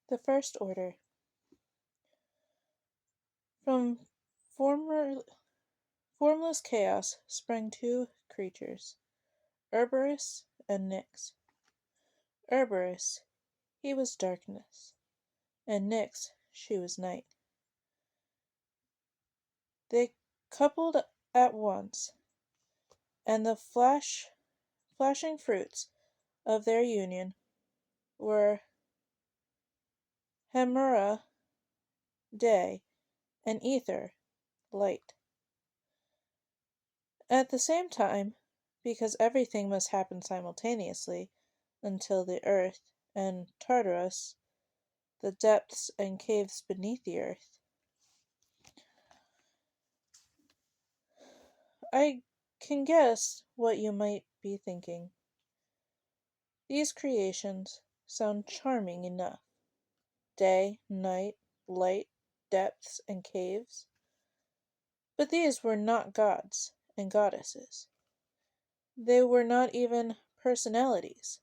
The first order. From former, formless chaos sprang two creatures, Cerberus and Nyx. Cerberus, he was darkness, and Nyx, she was night. They coupled at once, and the flashing fruits of their union were Hemera, day, and Ether, light. At the same time, because everything must happen simultaneously until the earth and Tartarus, the depths and caves beneath the earth. I can guess what you might be thinking. These creations sound charming enough. Day, night, light, depths, and caves. But these were not gods and goddesses. They were not even personalities.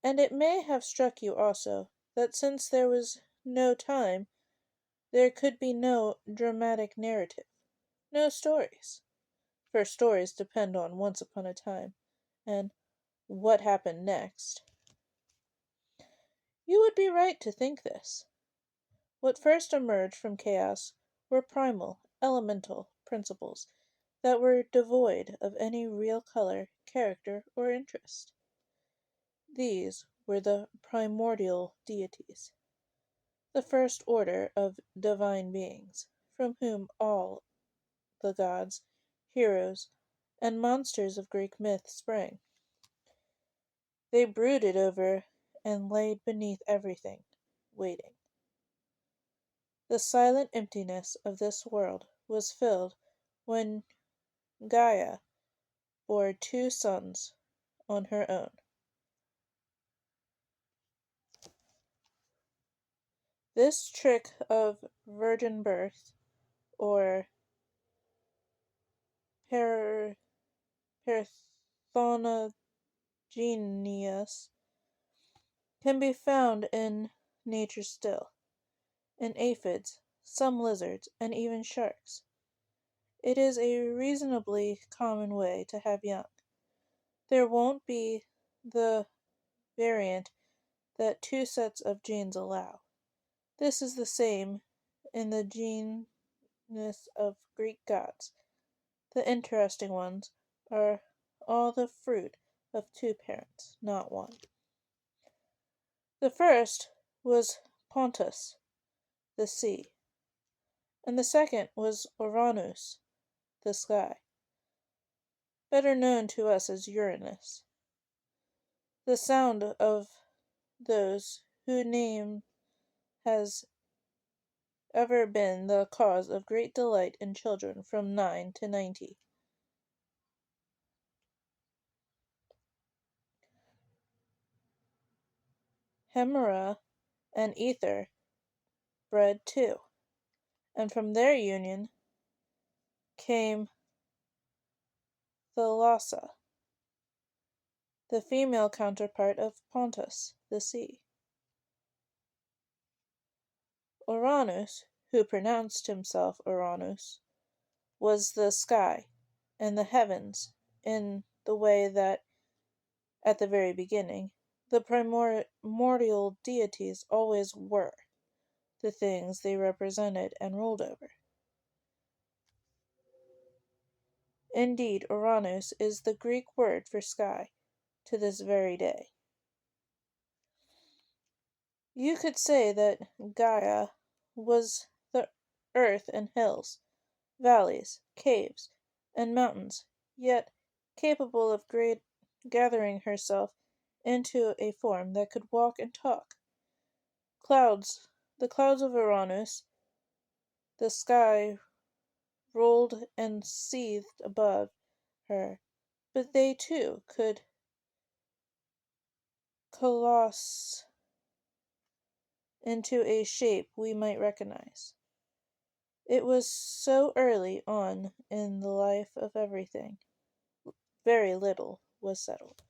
And it may have struck you also that since there was no time, there could be no dramatic narrative, no stories. For stories depend on once upon a time, and what happened next. You would be right to think this. What first emerged from chaos were primal, elemental principles that were devoid of any real color, character, or interest. These were the primordial deities, the first order of divine beings, from whom all the gods, heroes, and monsters of Greek myth sprang. They brooded over and laid beneath everything, waiting. The silent emptiness of this world was filled when Gaia bore two sons on her own. This trick of virgin birth, or per- parthenogenesis, can be found in nature still, in aphids, some lizards, and even sharks. It is a reasonably common way to have young. There won't be the variant that two sets of genes allow. This is the same in the genus of Greek gods. The interesting ones are all the fruit of two parents, not one. The first was Pontus, the sea, and the second was Uranus, the sky, better known to us as Uranus. The sound of those whose name has ever been the cause of great delight in children from 9 to 90. Hemera and Ether bred two, and from their union came Thalassa, the female counterpart of Pontus, the sea. Uranus, who pronounced himself Uranus, was the sky and the heavens in the way that, at the very beginning, the primordial deities always were, the things they represented and ruled over. Indeed, Uranus is the Greek word for sky to this very day. You could say that Gaia was the earth and hills, valleys, caves, and mountains, yet capable of gathering herself into a form that could walk and talk. Clouds, the clouds of Uranus, the sky rolled and seethed above her, but they too could coalesce into a shape we might recognize. It was so early on in the life of everything. Very little was settled.